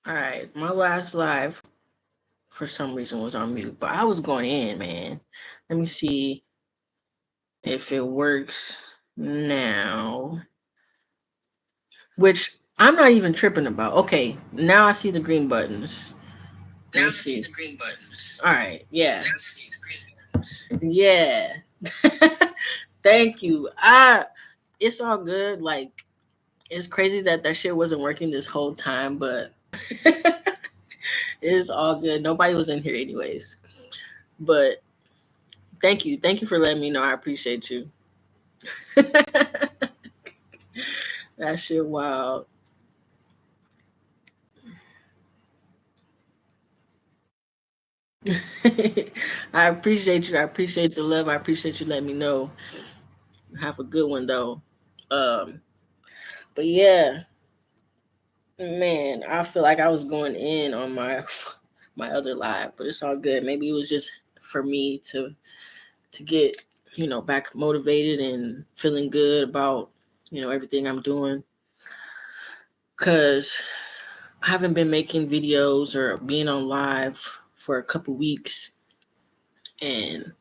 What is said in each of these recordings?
All right, my last live for some reason was on mute, but I was going in, man. Let me see if it works now. Which I'm not even tripping about. Okay, now I see the green buttons. Let Now me I see see. the green buttons. All right, yeah, Now I see the green buttons. yeah. Thank you. I. It's all good. Like it's crazy that that shit wasn't working this whole time, but it's all good. Nobody was in here anyways. But thank you for letting me know. I appreciate you. That shit wild. I appreciate you. I appreciate the love. I appreciate you letting me know. Have a good one though. Um, but yeah, man, I feel like I was going in on my my other live, but it's all good. Maybe it was just for me to get back motivated and feeling good about everything I'm doing. Cause I haven't been making videos or being on live for a couple weeks. And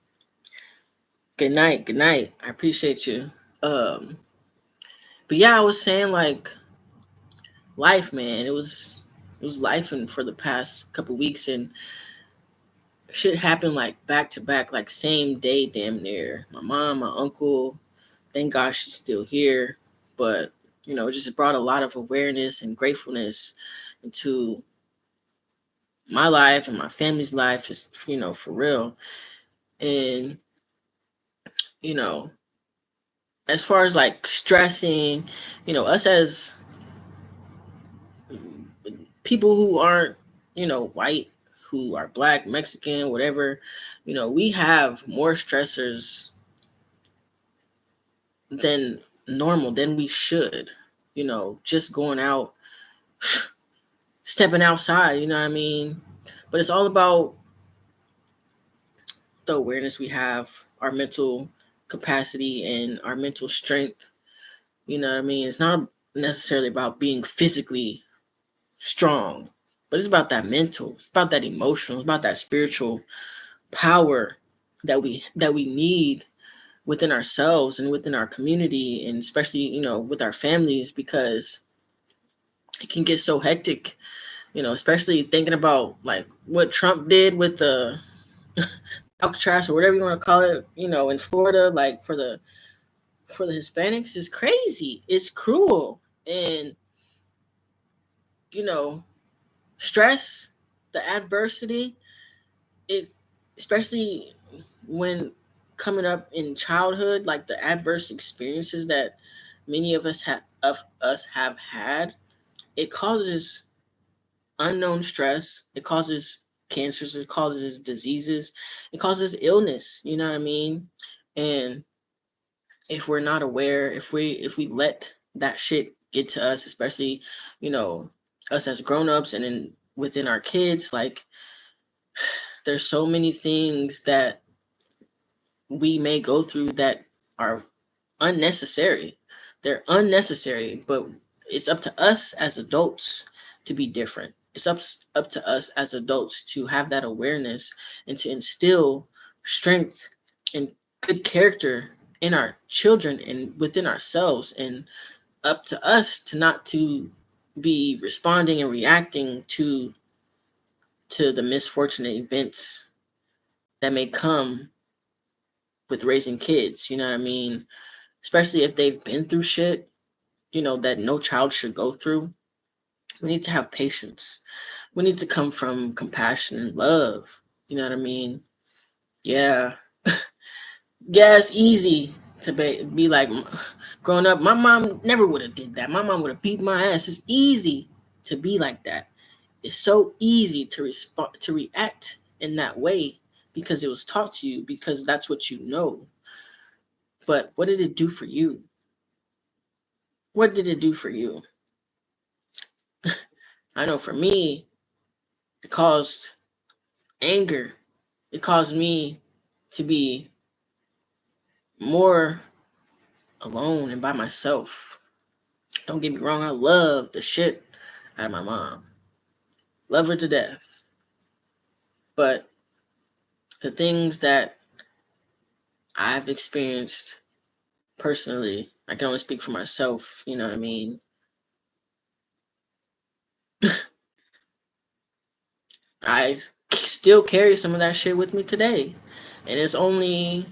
good night, good night. I appreciate you. Um, but yeah, I was saying like life, man. It was life and for the past couple weeks and shit happened like back to back, like same day, damn near. My mom, my uncle. Thank God she's still here, but it just brought a lot of awareness and gratefulness into my life and my family's life, just for real. And you know, as far as like stressing, us as people who aren't, white, who are black, Mexican, whatever, we have more stressors than normal, than we should. Just going out, stepping outside, you know what I mean? But it's all about the awareness we have, our mental capacity, and our mental strength. You know what I mean? It's not necessarily about being physically strong, but it's about that mental, it's about that emotional, it's about that spiritual power that we need within ourselves and within our community, and especially with our families, because it can get so hectic, especially thinking about like what Trump did with the Alcatraz or whatever you want to call it, in Florida, like for the Hispanics is crazy. It's cruel. And you know, stress, the adversity, it especially when coming up in childhood, like the adverse experiences that many of us have had, it causes unknown stress, it causes cancers, it causes diseases, it causes illness, you know what I mean? And if we're not aware, if we let that shit get to us, especially, you know, us as grown-ups and then within our kids, like there's so many things that we may go through that are unnecessary. They're unnecessary, but it's up to us as adults to be different. It's up to us as adults to have that awareness and to instill strength and good character in our children and within ourselves, and up to us to not to be responding and reacting to the misfortunate events that may come with raising kids, you know what I mean? Especially if they've been through shit, that no child should go through. We need to have patience. We need to come from compassion and love. You know what I mean? Yeah. Yeah, it's easy to be like, growing up, my mom never would have did that. My mom would have beat my ass. It's easy to be like that. It's so easy to respond, to react in that way because it was taught to you, because that's what you know. But what did it do for you? What did it do for you? I know for me, it caused anger. It caused me to be more alone and by myself. Don't get me wrong, I love the shit out of my mom. love her to death. But the things that I've experienced personally, I can only speak for myself, you know what I mean? I still carry some of that shit with me today. And it's only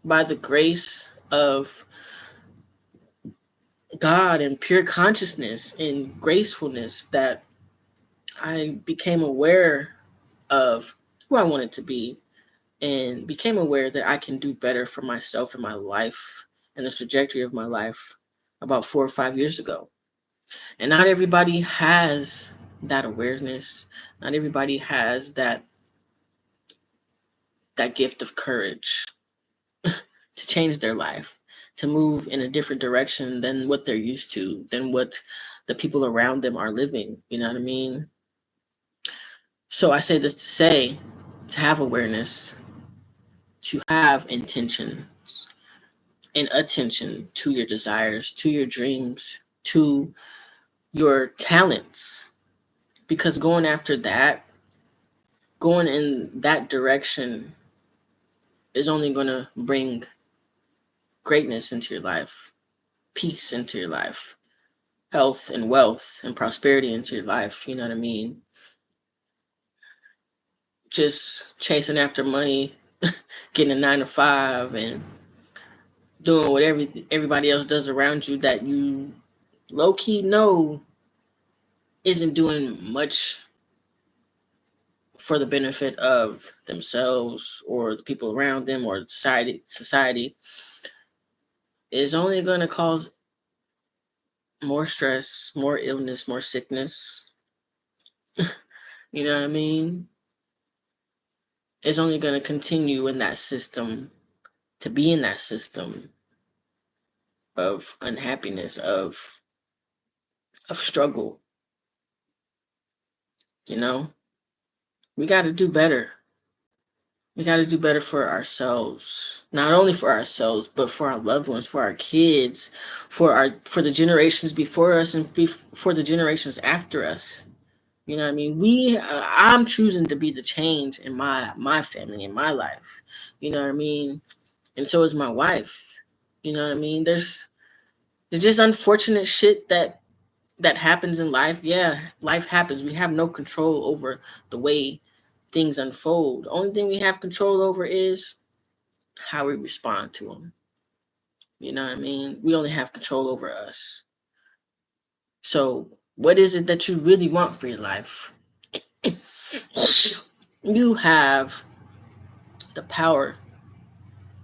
by the grace of God and pure consciousness and gracefulness that I became aware of who I wanted to be and became aware that I can do better for myself and my life and the trajectory of my life about 4 or 5 years ago. And not everybody has that awareness. Not everybody has that gift of courage to change their life, to move in a different direction than what they're used to, than what the people around them are living. You know what I mean? So I say this to say, to have awareness, to have intention and attention to your desires, to your dreams, to your talents. Because going after that, going in that direction is only going to bring greatness into your life, peace into your life, health and wealth and prosperity into your life. You know what I mean? Just chasing after money, getting a 9 to 5, and doing what everybody else does around you that you low key know isn't doing much for the benefit of themselves or the people around them or society is only going to cause more stress, more illness, more sickness. You know what I mean? It's only going to continue in that system, to be in that system of unhappiness, of struggle. You know, we got to do better. We got to do better for ourselves, not only for ourselves, but for our loved ones, for our kids, for the generations before us, and for the generations after us. You know what I mean? I'm choosing to be the change in my family, in my life. You know what I mean? And so is my wife. You know what I mean? There's just unfortunate shit that happens in life. Yeah, life happens. We have no control over the way things unfold. The only thing we have control over is how we respond to them. You know what I mean? We only have control over us. So, what is it that you really want for your life? You have the power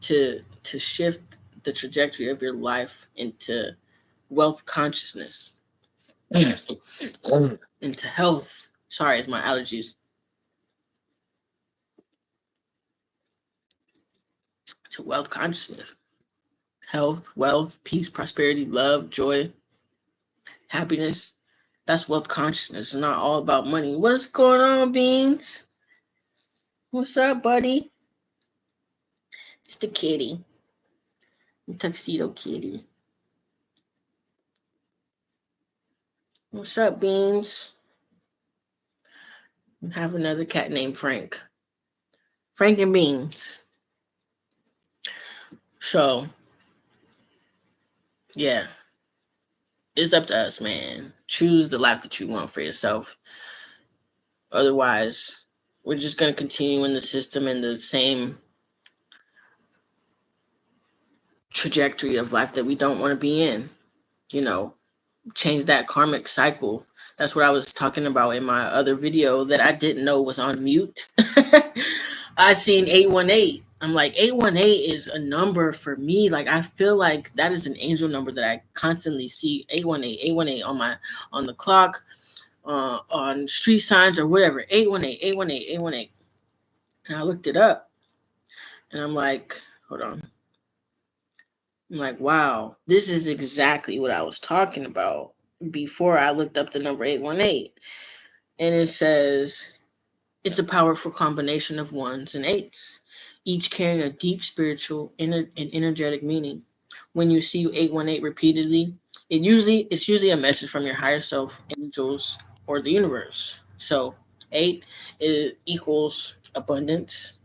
to shift the trajectory of your life into wealth consciousness, into health. Sorry, it's my allergies. To wealth consciousness, health, wealth, peace, prosperity, love, joy, happiness. That's wealth consciousness. It's not all about money. What's going on, Beans? What's up, buddy? It's the kitty. The tuxedo kitty. What's up, Beans? I have another cat named Frank. Frank and Beans. So, yeah, it's up to us, man. Choose the life that you want for yourself. Otherwise, we're just going to continue in the system in the same trajectory of life that we don't want to be in. You know, change that karmic cycle. That's what I was talking about in my other video that I didn't know was on mute. I seen 818. I'm like, 818 is a number for me. Like, I feel like that is an angel number that I constantly see. 818, 818 on the clock, on street signs or whatever. 818, 818, 818. And I looked it up and I'm like, hold on. I'm like, wow, this is exactly what I was talking about before I looked up the number 818. And it says it's a powerful combination of ones and eights, each carrying a deep spiritual and energetic meaning. When you see 818 repeatedly, it's usually a message from your higher self, angels, or the universe. So 8 equals abundance,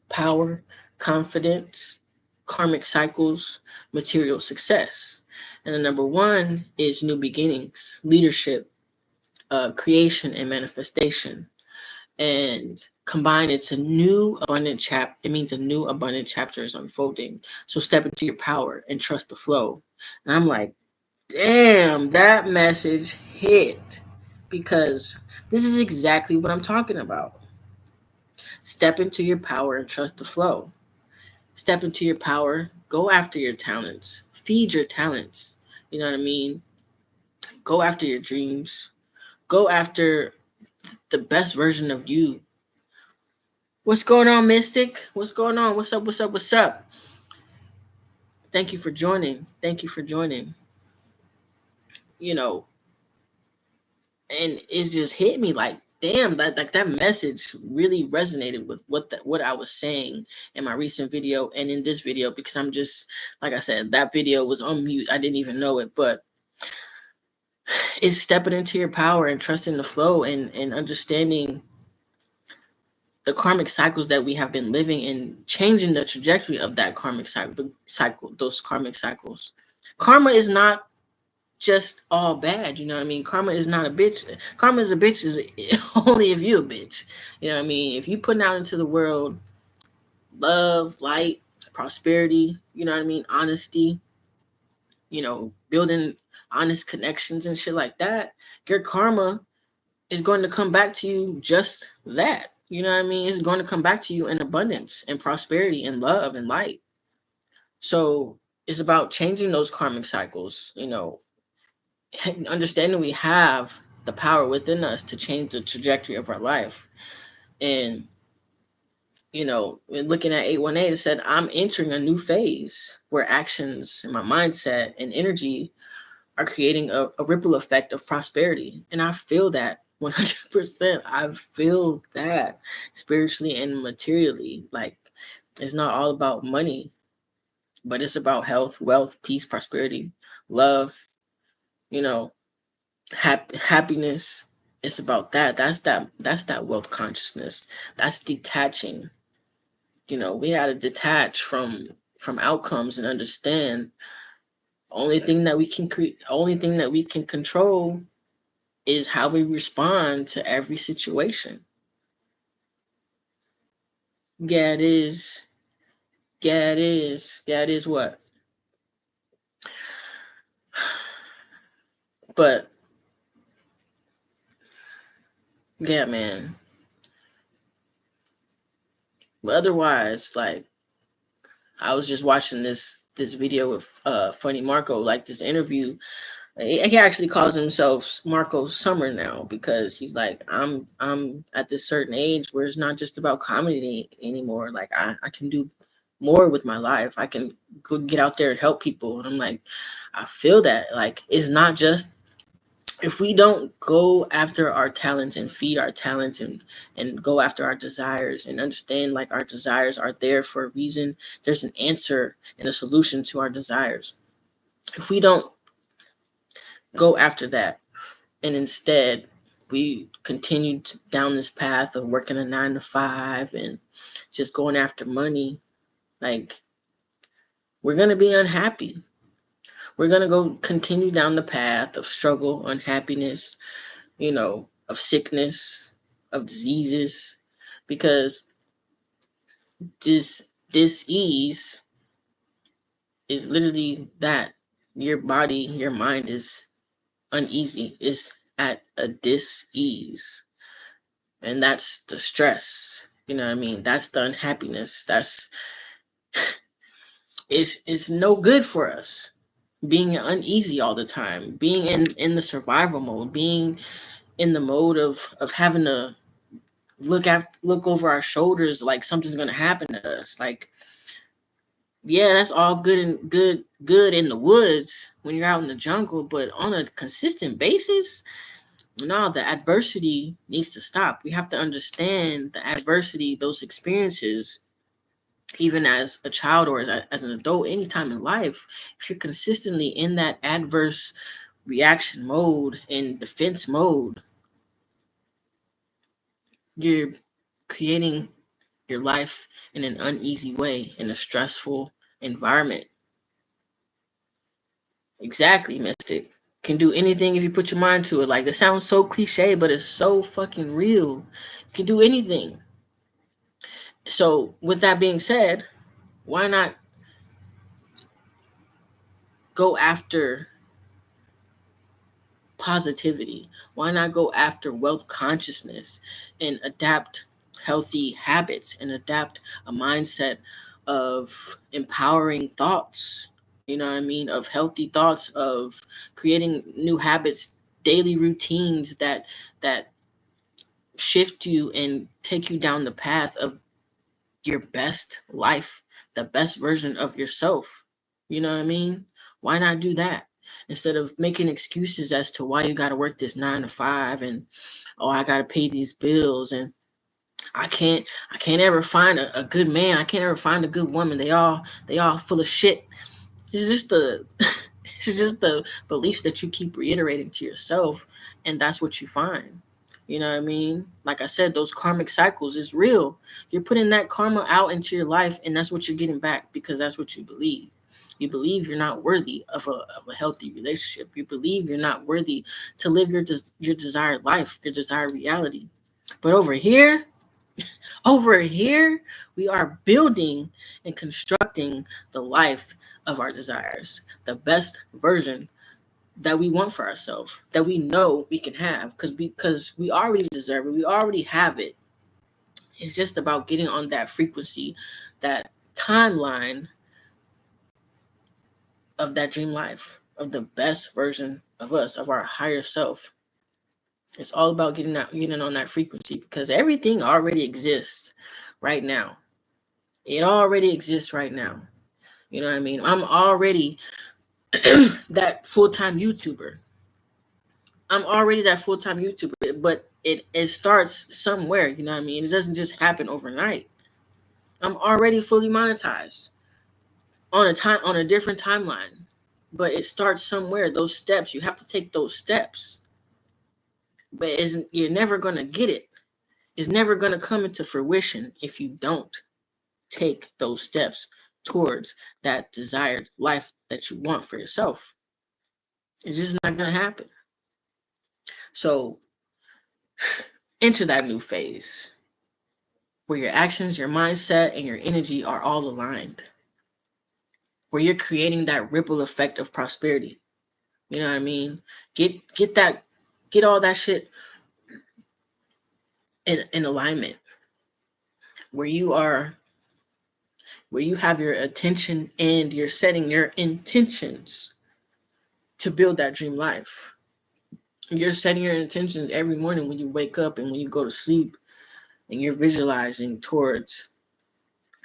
power, confidence, karmic cycles, material success. And the number 1 is new beginnings, leadership, creation, and manifestation. And combined, it's a new abundant chap. It means a new abundant chapter is unfolding. So step into your power and trust the flow. And I'm like, damn, that message hit, because this is exactly what I'm talking about. Step into your power and trust the flow. Step into your power, go after your talents, feed your talents. You know what I mean? Go after your dreams, go after the best version of you. What's going on, Mystic? What's going on? What's up? What's up? What's up? Thank you for joining. Thank you for joining. You know, and it just hit me like, damn, that like that message really resonated with what I was saying in my recent video and in this video, because I'm just, like I said, that video was on mute. I didn't even know it, but it's stepping into your power and trusting the flow, and understanding the karmic cycles that we have been living, and changing the trajectory of that karmic cycle, those karmic cycles. Karma is not just all bad, you know what I mean? Karma is not a bitch. Karma is a bitch is only if you a bitch. You know what I mean? If you putting out into the world love, light, prosperity, you know what I mean? Honesty, building honest connections and shit like that, your karma is going to come back to you just that. You know what I mean? It's going to come back to you in abundance and prosperity and love and light. So it's about changing those karmic cycles, understanding we have the power within us to change the trajectory of our life. And, looking at 818, it said, I'm entering a new phase where actions and my mindset and energy are creating a ripple effect of prosperity. And I feel that 100%. I feel that spiritually and materially. Like, it's not all about money, but it's about health, wealth, peace, prosperity, love, you know, happiness. It's about that. That's that wealth consciousness. That's detaching. We got to detach from outcomes and understand only thing that we can create, only thing that we can control is how we respond to every situation. Yeah, it is. Yeah, it is. Yeah, it is what? But yeah, man. But otherwise, like, I was just watching this video with Funny Marco, like this interview. He actually calls himself Marco Summer now, because he's like, I'm at this certain age where it's not just about comedy anymore. Like, I can do more with my life. I can go get out there and help people. And I'm like, I feel that. Like, it's not just, if we don't go after our talents and feed our talents, and go after our desires, and understand like our desires are there for a reason. There's an answer and a solution to our desires. If we don't go after that, and instead we continue down this path of working a 9 to 5 and just going after money, like, we're going to be unhappy. We're going to go continue down the path of struggle, unhappiness, of sickness, of diseases, because this ease is literally that. Your body, your mind is uneasy, is at a dis-ease. And that's the stress. You know what I mean? That's the unhappiness. It's no good for us. Being uneasy all the time, being in the survival mode, being in the mode of having to look over our shoulders like something's gonna happen to us. Like, yeah, that's all good and good in the woods when you're out in the jungle, but on a consistent basis, no, the adversity needs to stop. We have to understand the adversity, those experiences, even as a child or as an adult, anytime in life. If you're consistently in that adverse reaction mode, in defense mode, You're creating your life in an uneasy way, in a stressful environment. Exactly, Mystic. Can do anything if you put your mind to it. Like, that sounds so cliche, but it's so fucking real. You can do anything. So, with that being said, why not go after positivity? Why not go after wealth consciousness and adapt healthy habits and adapt a mindset of empowering thoughts? You know what I mean? Of healthy thoughts, of creating new habits, daily routines that shift you and take you down the path of your best life, the best version of yourself. You know what I mean? Why not do that? Instead of making excuses as to why you got to work this 9 to 5 and, oh, I got to pay these bills and I can't ever find a good man. I can't ever find a good woman. They all full of shit. It's just the it's just the beliefs that you keep reiterating to yourself, and that's what you find. You know what I mean? Like I said, those karmic cycles is real. You're putting that karma out into your life, and that's what you're getting back because that's what you believe. You believe you're not worthy of a healthy relationship. You believe you're not worthy to live your desired life, your desired reality. But over here, we are building and constructing the life of our desires, the best version that we want for ourselves, that we know we can have, because we already deserve it, we already have it. It's just about getting on that frequency, that timeline of that dream life, of the best version of us, of our higher self. It's all about getting on that frequency because everything already exists right now. It already exists right now. You know what I mean? I'm already that full time YouTuber. I'm already that full time YouTuber, but it starts somewhere. You know what I mean? It doesn't just happen overnight. I'm already fully monetized on a different timeline, but it starts somewhere. Those steps, you have to take those steps, but isn't you're never gonna get it. It's never gonna come into fruition if you don't take those steps towards that desired life that you want for yourself. It's just not gonna happen. So enter that new phase where your actions, your mindset, and your energy are all aligned. Where you're creating that ripple effect of prosperity. You know what I mean? Get all that shit in alignment. Where you are where you have your attention and you're setting your intentions to build that dream life. You're setting your intentions every morning when you wake up and when you go to sleep, and you're visualizing towards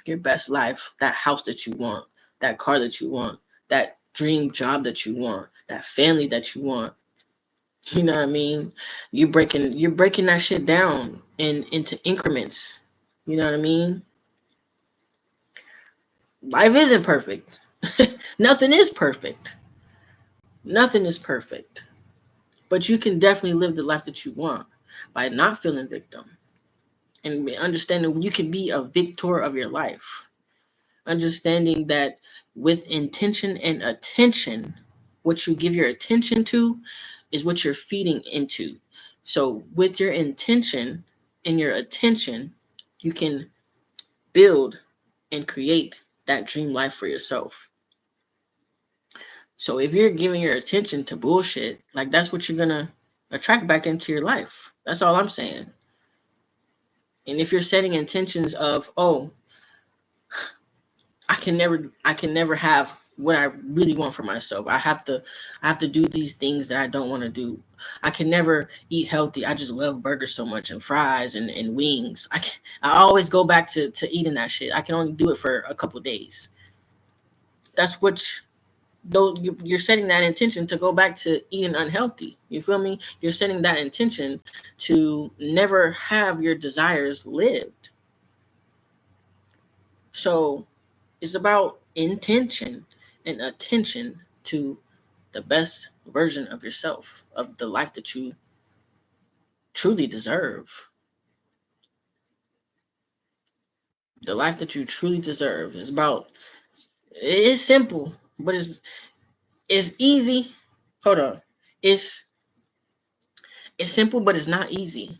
your best life, that house that you want, that car that you want, that dream job that you want, that family that you want. You know what I mean? You're breaking that shit down into increments. You know what I mean? Life isn't perfect. Nothing is perfect. Nothing is perfect. But you can definitely live the life that you want by not feeling victim and understanding you can be a victor of your life. Understanding that with intention and attention, what you give your attention to is what you're feeding into. So, with your intention and your attention, you can build and create that dream life for yourself. So, if you're giving your attention to bullshit, like that's what you're gonna attract back into your life. That's all I'm saying. And if you're setting intentions of, oh, I can never have what I really want for myself. I have to do these things that I don't want to do. I can never eat healthy. I just love burgers so much and fries and wings. I always go back to eating that shit. I can only do it for a couple days. That's what though you're setting that intention to go back to eating unhealthy. You feel me? You're setting that intention to never have your desires lived. So it's about intention and attention to the best version of yourself, of the life that you truly deserve. The life that you truly deserve is about. It's simple, but it's easy. Hold on. It's it's simple, but it's not easy.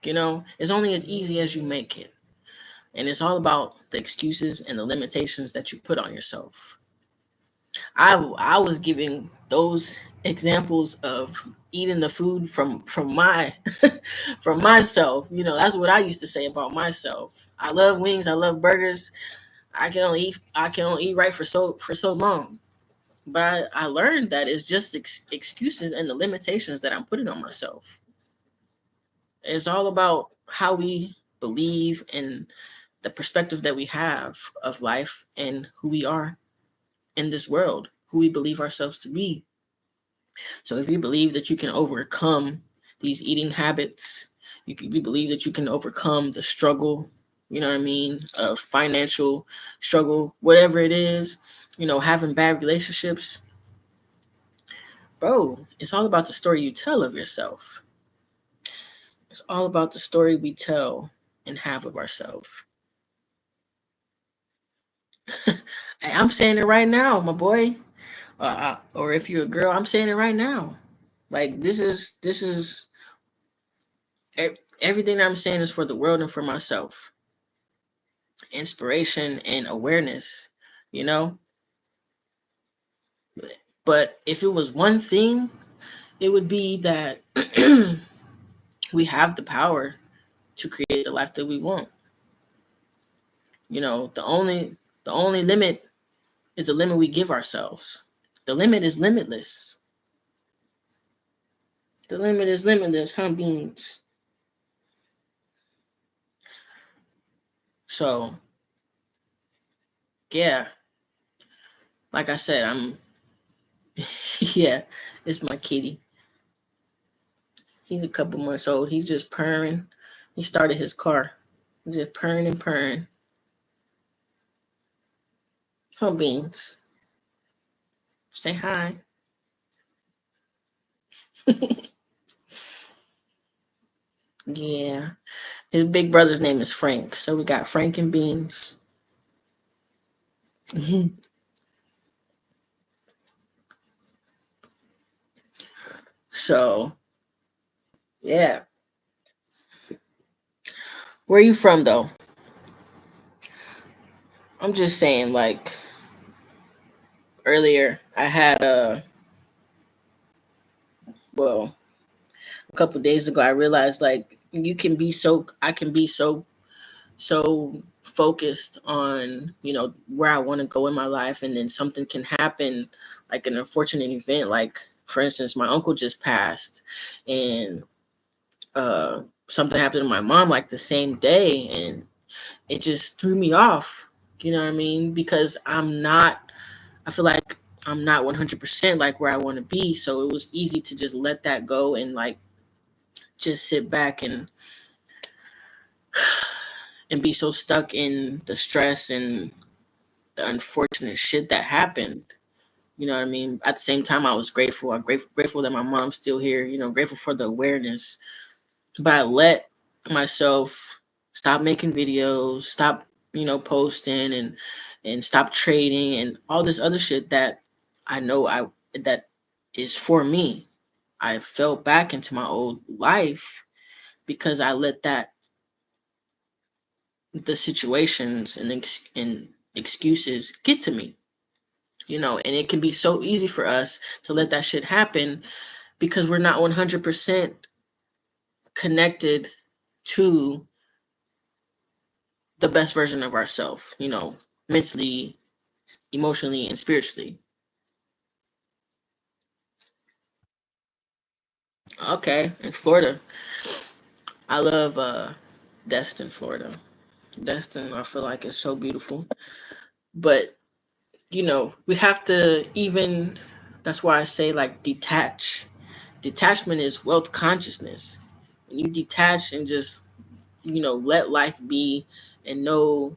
It's only as easy as you make it. And it's all about the excuses and the limitations that you put on yourself. I was giving those examples of eating the food from my from myself. That's what I used to say about myself. I love wings, I love burgers. I can only eat right for so long. But I learned that it's just excuses and the limitations that I'm putting on myself. It's all about how we believe and the perspective that we have of life and who we are in this world, who we believe ourselves to be. So if you believe that you can overcome these eating habits, you believe that you can overcome the struggle, what I mean, financial struggle, whatever it is, having bad relationships, bro, it's all about the story you tell of yourself. It's all about the story we tell and have of ourselves. Hey, I'm saying it right now, my boy. Or if you're a girl, I'm saying it right now. Like this is everything I'm saying is for the world and for myself. Inspiration and awareness, you know. But if it was one thing, it would be that we have the power to create the life that we want. The only limit is the limit we give ourselves. The limit is limitless. The limit is limitless, huh, beings? So yeah, like I said, yeah, it's my kitty. He's a couple months old. He's just purring. He started his car. He's just purring and purring. Huh, beans? Say hi. Yeah. His big brother's name is Frank. So we got Frank and Beans. So, yeah. Where are you from, though? I'm just saying, like, earlier, I had well, a couple days ago, I realized, like, I can be so focused on where I want to go in my life, and then something can happen, like an unfortunate event, like for instance my uncle just passed, and something happened to my mom like the same day, and it just threw me off. You know what I mean? Because I feel like I'm not 100% like where I want to be, so it was easy to just let that go and like just sit back and be so stuck in the stress and the unfortunate shit that happened. You know what I mean? At the same time, I was grateful. I'm grateful that my mom's still here. Grateful for the awareness. But I let myself stop making videos, stop, posting and stop trading and all this other shit that I know I that is for me. I fell back into my old life because I let that the situations and excuses get to me. And it can be so easy for us to let that shit happen because we're not 100% connected to the best version of ourselves, mentally, emotionally, and spiritually. Okay, in Florida, I love Destin, Florida. Destin, I feel like it's so beautiful. But, we have to even, that's why I say like detach. Detachment is wealth consciousness. When you detach and just let life be and know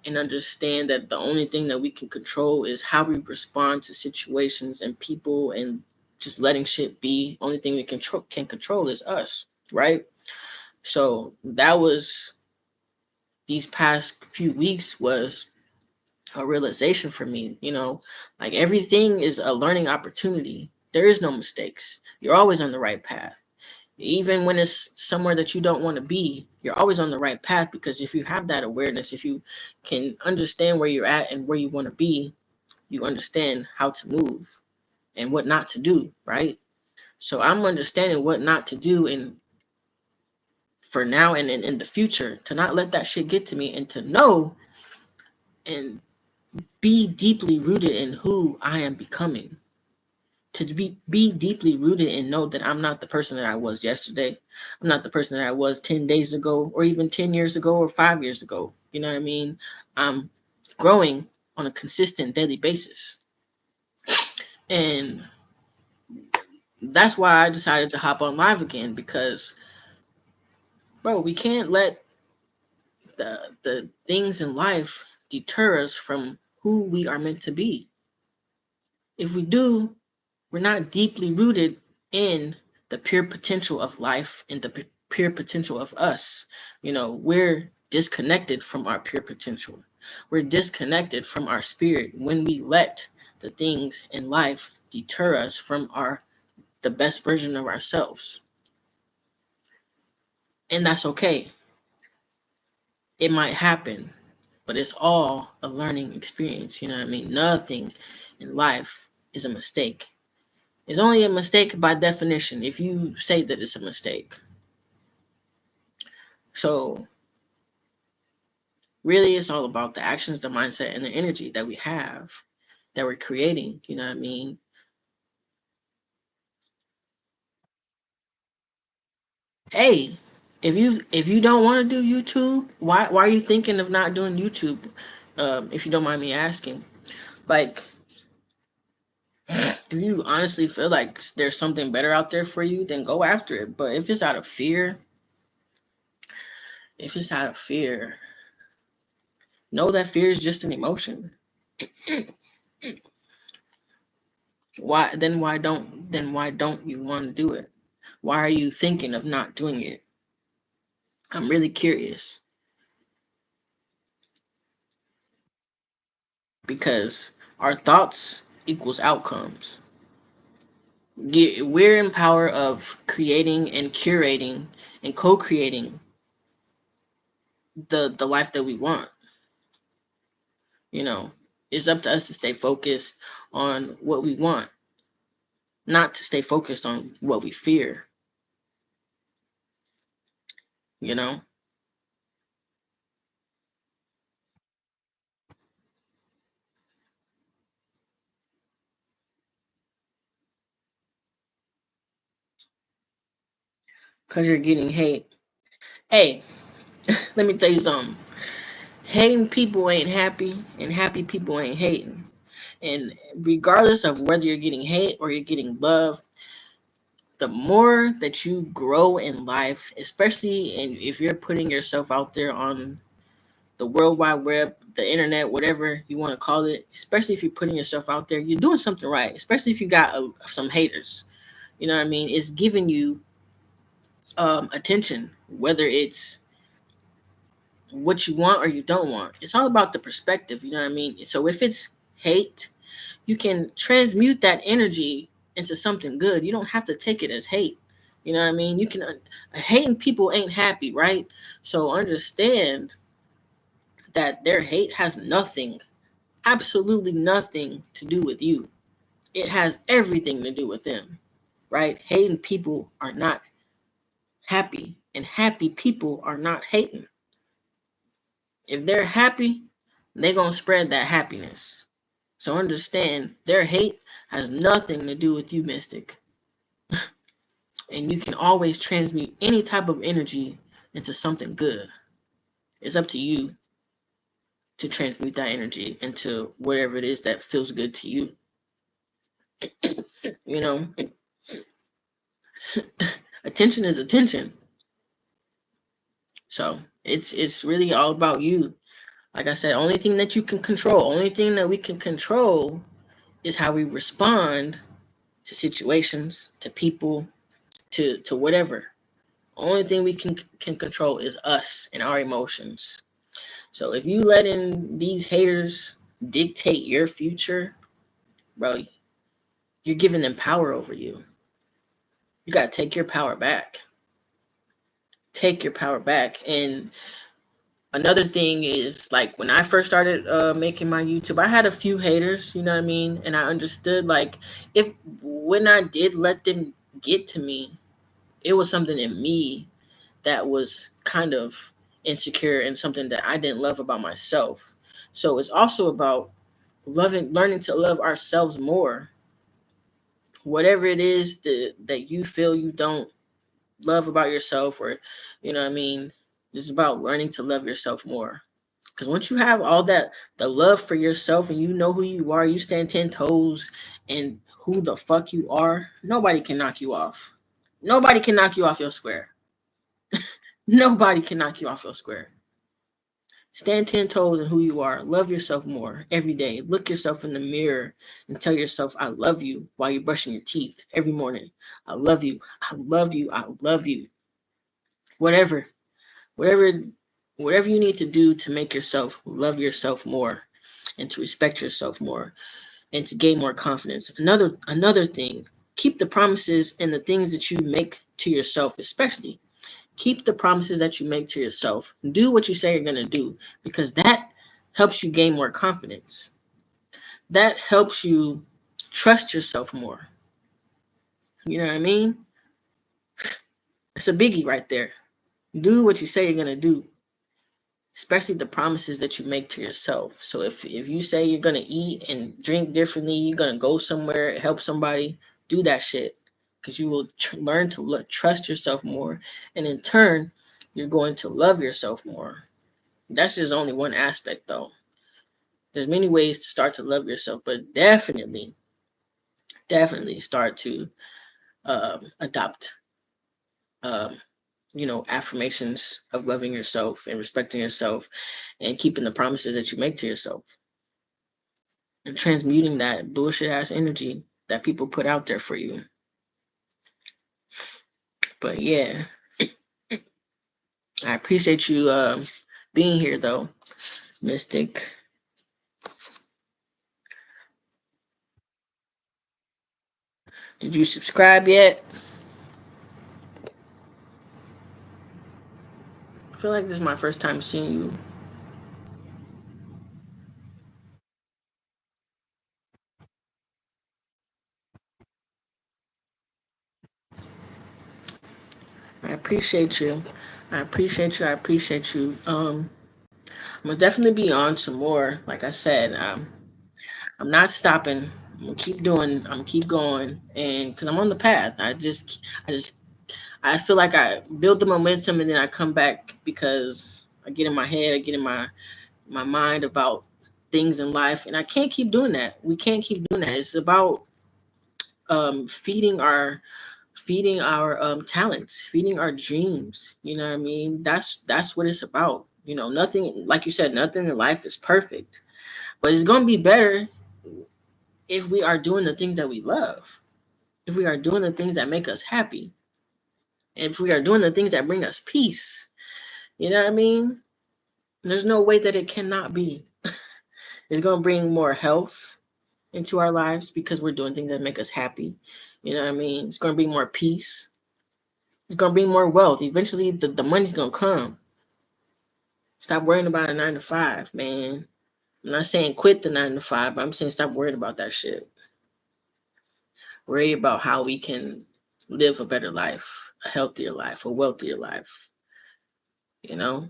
and understand that the only thing that we can control is how we respond to situations and people, and just letting shit be. Only thing we can control is us, right? So that was these past few weeks was a realization for me. Like everything is a learning opportunity. There is no mistakes. You're always on the right path. Even when it's somewhere that you don't want to be, you're always on the right path, because if you have that awareness, if you can understand where you're at and where you want to be, you understand how to move and what not to do, right? So I'm understanding what not to do, and for now and in the future, to not let that shit get to me, and to know and be deeply rooted in who I am becoming. To be deeply rooted and know that I'm not the person that I was yesterday. I'm not the person that I was 10 days ago, or even 10 years ago, or 5 years ago. You know what I mean? I'm growing on a consistent daily basis. And that's why I decided to hop on live again, because bro, we can't let the things in life deter us from who we are meant to be. If we do, we're not deeply rooted in the pure potential of life and the pure potential of us. We're disconnected from our pure potential. We're disconnected from our spirit when we let the things in life deter us from the best version of ourselves. And that's okay. It might happen, but it's all a learning experience. You know what I mean? Nothing in life is a mistake. It's only a mistake by definition if you say that it's a mistake. So, really, it's all about the actions, the mindset, and the energy that we have, that we're creating. You know what I mean? Hey, if you don't want to do YouTube, why are you thinking of not doing YouTube? If you don't mind me asking, like, if you honestly feel like there's something better out there for you, then go after it. But if it's out of fear, know that fear is just an emotion. Why don't you want to do it? Why are you thinking of not doing it? I'm really curious, because our thoughts equals outcomes. We're in power of creating and curating and co-creating the life that we want. You know, it's up to us to stay focused on what we want, not to stay focused on what we fear. You know, because you're getting hate. Hey, let me tell you something. Hating people ain't happy, and happy people ain't hating. And regardless of whether you're getting hate or you're getting love, the more that you grow in life, especially if you're putting yourself out there on the world wide web, the internet, whatever you want to call it, especially if you're putting yourself out there, you're doing something right. Especially if you got some haters, you know what I mean? It's giving you attention, whether it's what you want or you don't want. It's all about the perspective, you know what I mean? So if it's hate, you can transmute that energy into something good. You don't have to take it as hate. You know what I mean? You can hating people ain't happy, right? So understand that their hate has nothing, absolutely nothing to do with you. It has everything to do with them, right? Hating people are not happy, and happy people are not hating. If they're happy, they're going to spread that happiness. So understand their hate has nothing to do with you, Mystic. And you can always transmute any type of energy into something good. It's up to you to transmute that energy into whatever it is that feels good to you. You know, attention is attention. So it's really all about you. Like I said, only thing that you can control, only thing that we can control is how we respond to situations, to people, to whatever. Only thing we can control is us and our emotions. So if you letting these haters dictate your future, bro, you're giving them power over you. You gotta take your power back. Take your power back. And another thing is, like, when I first started making my YouTube, I had a few haters, you know what I mean? And I understood, like, if when I did let them get to me, it was something in me that was kind of insecure and something that I didn't love about myself. So it's also about learning to love ourselves more. Whatever it is that you feel you don't love about yourself, or, you know what I mean, it's about learning to love yourself more. Because once you have all that, the love for yourself, and you know who you are, you stand 10 toes and who the fuck you are, nobody can knock you off. Nobody can knock you off your square. Nobody can knock you off your square. Stand 10 toes in who you are. Love yourself more every day. Look yourself in the mirror and tell yourself, I love you, while you're brushing your teeth every morning. I love you. I love you. I love you. Whatever, whatever, whatever you need to do to make yourself love yourself more and to respect yourself more and to gain more confidence. Another thing, keep the promises and the things that you make to yourself, especially keep the promises that you make to yourself. Do what you say you're going to do, because that helps you gain more confidence. That helps you trust yourself more. You know what I mean? It's a biggie right there. Do what you say you're going to do, especially the promises that you make to yourself. So if you say you're going to eat and drink differently, you're going to go somewhere, help somebody, do that shit, because you will learn to trust yourself more, and in turn, you're going to love yourself more. That's just only one aspect, though. There's many ways to start to love yourself, but definitely start to adopt, um, affirmations of loving yourself and respecting yourself, and keeping the promises that you make to yourself, and transmuting that bullshit ass energy that people put out there for you. But yeah, I appreciate you being here, though, Mystic. Did you subscribe yet? I feel like this is my first time seeing you. I appreciate you. I appreciate you. I appreciate you. I'm gonna definitely be on some more. Like I said, I'm not stopping. I'm gonna keep doing. I'm gonna keep going, and because I'm on the path, I feel like I build the momentum, and then I come back because I get in my head, I get in my mind about things in life, and I can't keep doing that. We can't keep doing that. It's about feeding our talents, feeding our dreams. You know what I mean? That's what it's about. Nothing, like you said, nothing in life is perfect, but it's gonna be better if we are doing the things that we love, if we are doing the things that make us happy, and if we are doing the things that bring us peace. You know what I mean? There's no way that it cannot be. It's gonna bring more health into our lives because we're doing things that make us happy. You know what I mean? It's gonna bring more peace. It's gonna bring more wealth. Eventually, the money's gonna come. Stop worrying about a 9 to 5, man. I'm not saying quit the 9 to 5, but I'm saying stop worrying about that shit. Worry about how we can live a better life, a healthier life, a wealthier life. You know,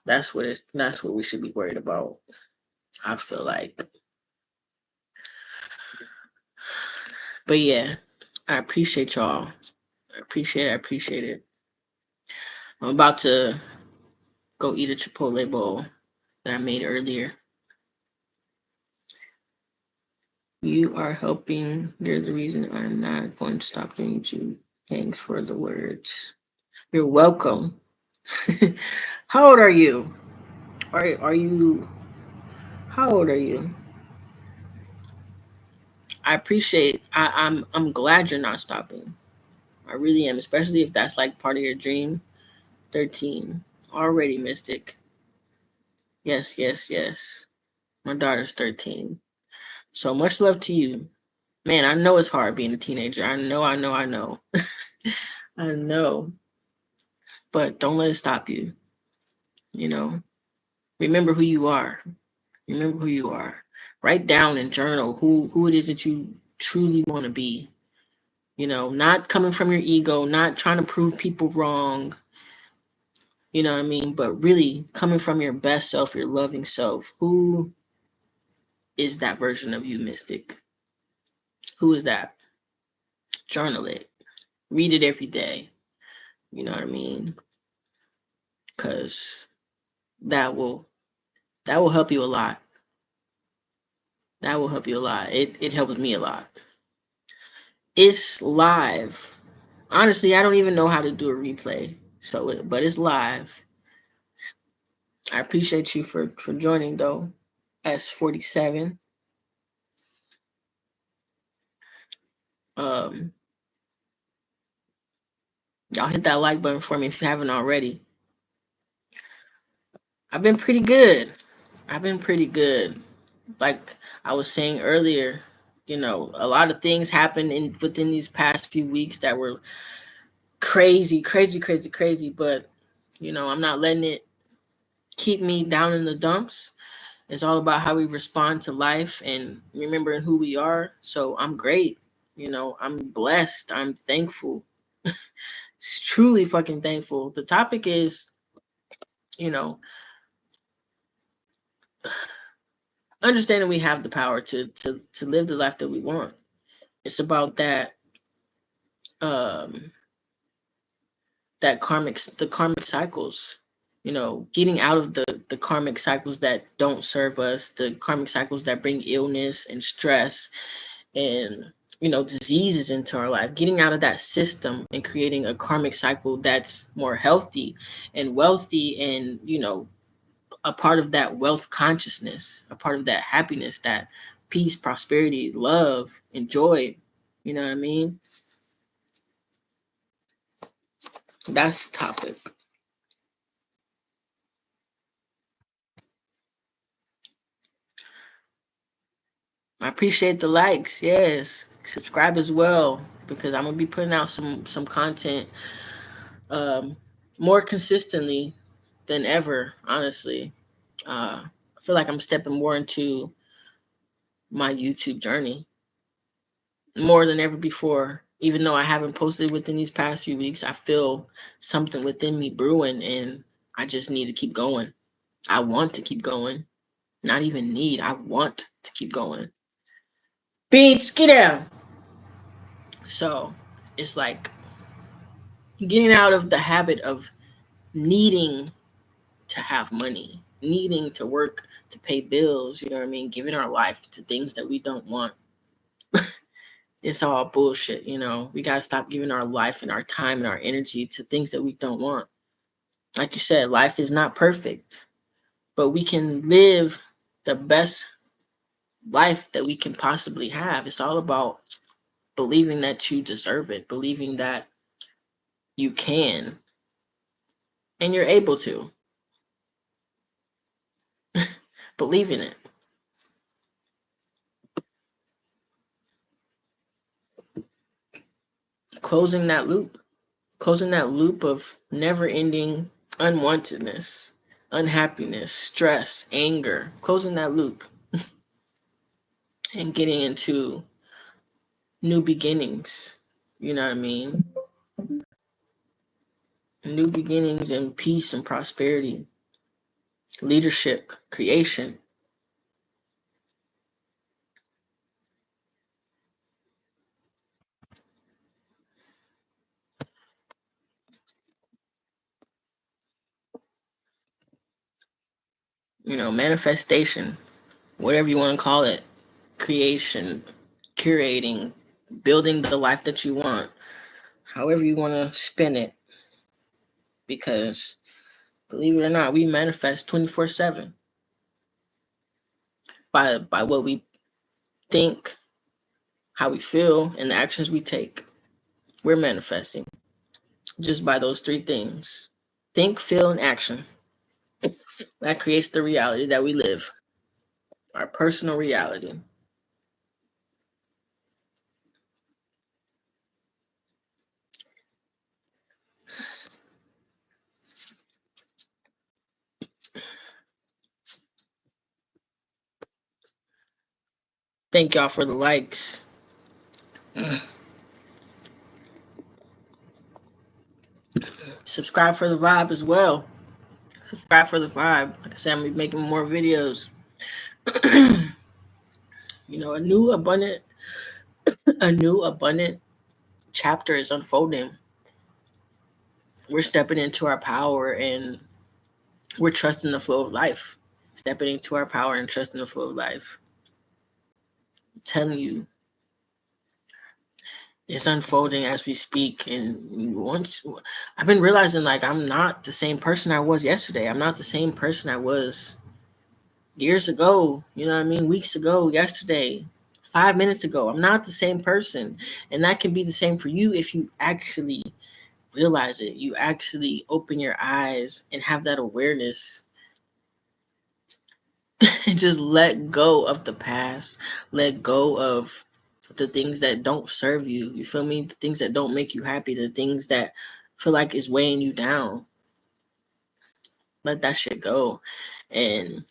that's what we should be worried about. I feel like. But yeah, I appreciate y'all. I appreciate it. I appreciate it. I'm about to go eat a Chipotle bowl that I made earlier. You are helping. You're the reason I'm not going to stop doing YouTube. Thanks for the words. You're welcome. How old are you? Are you? How old are you? I appreciate. I'm glad you're not stopping. I really am, especially if that's like part of your dream. 13. Already, Mystic. Yes, yes, yes. My daughter's 13. So much love to you. Man, I know it's hard being a teenager. I know, I know, I know. I know. But don't let it stop you. You know, remember who you are. Remember who you are. Write down and journal who it is that you truly want to be. You know, not coming from your ego, not trying to prove people wrong. You know what I mean? But really coming from your best self, your loving self. Who is that version of you, Mystic? Who is that? Journal it. Read it every day. You know what I mean? Cause that will that will help you a lot. That will help you a lot. It helps me a lot. It's live. Honestly, I don't even know how to do a replay. But it's live. I appreciate you for joining though. S47. Um, y'all hit that like button for me if you haven't already. I've been pretty good. I've been pretty good. Like I was saying earlier, you know, a lot of things happened within these past few weeks that were crazy, crazy, crazy, crazy. But you know, I'm not letting it keep me down in the dumps. It's all about how we respond to life and remembering who we are. So I'm great. You know, I'm blessed. I'm thankful. It's truly fucking thankful. The topic is, you know, understanding we have the power to live the life that we want. It's about um the karmic cycles, you know, getting out of the karmic cycles that don't serve us, the karmic cycles that bring illness and stress and you know diseases into our life, getting out of that system and creating a karmic cycle that's more healthy and wealthy, and you know a part of that wealth consciousness, a part of that happiness, that peace, prosperity, love, and joy. You know what I mean? That's the topic. I appreciate the likes. Yes, subscribe as well because I'm gonna be putting out some content um, more consistently than ever. Honestly, I feel like I'm stepping more into my YouTube journey more than ever before. Even though I haven't posted within these past few weeks, I feel something within me brewing, and I just need to keep going. I want to keep going. Not even need. I want to keep going. Beats, get down. So it's like getting out of the habit of needing to have money, needing to work to pay bills, you know what I mean? Giving our life to things that we don't want. It's all bullshit, you know? We got to stop giving our life and our time and our energy to things that we don't want. Like you said, life is not perfect, but we can live the best life that we can possibly have. It's all about believing that you deserve it, believing that you can and you're able to. Believe in it. Closing that loop. Closing that loop of never ending unwantedness, unhappiness, stress, anger. Closing that loop and getting into new beginnings. You know what I mean? New beginnings and peace and prosperity, leadership, creation. You know, manifestation, whatever you want to call it, creation, curating, building the life that you want, however you want to spin it. Because believe it or not, we manifest 24/7 by what we think, how we feel, and the actions we take. We're manifesting just by those three things. Think, feel, and action. That creates the reality that we live, our personal reality. Thank y'all for the likes. Subscribe for the vibe as well. Subscribe for the vibe. Like I said, I'm gonna be making more videos. You know, a new abundant chapter is unfolding. We're stepping into our power and we're trusting the flow of life. Stepping into our power and trusting the flow of life. I'm telling you, it's unfolding as we speak. And once I've been realizing, like, I'm not the same person I was yesterday. I'm not the same person I was years ago. You know what I mean? Weeks ago, yesterday, 5 minutes ago. I'm not the same person. And that can be the same for you if you actually realize it. You actually open your eyes and have that awareness and just let go of the past. Let go of the things that don't serve you. You feel me? The things that don't make you happy, the things that feel like is weighing you down. Let that shit go and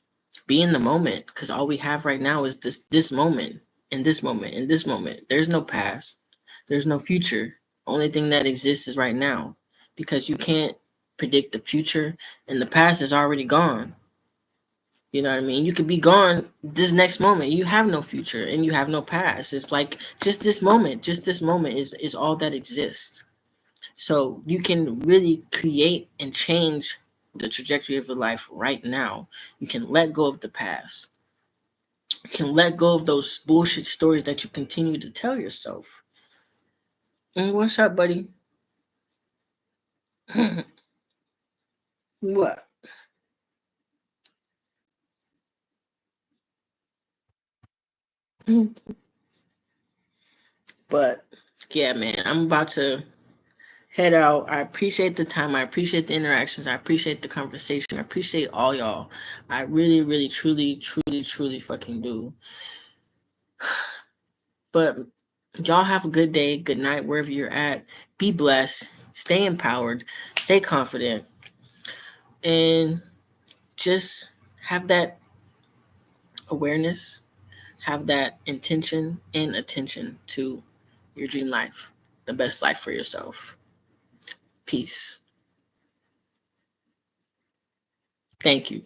be in the moment, because all we have right now is this moment, in this moment, in this moment. There's no past. There's no future. Only thing that exists is right now, because you can't predict the future and the past is already gone. You know what I mean? You could be gone this next moment. You have no future and you have no past. It's like just this moment is all that exists. So you can really create and change the trajectory of your life right now. You can let go of the past. You can let go of those bullshit stories that you continue to tell yourself. What's up, buddy? What? But yeah, man, I'm about to head out. I appreciate the time. I appreciate the interactions. I appreciate the conversation. I appreciate all y'all. I really, really, truly, truly, truly fucking do. But y'all have a good day, good night, wherever you're at. Be blessed. Stay empowered. Stay confident. And just have that awareness, have that intention and attention to your dream life, the best life for yourself. Peace. Thank you.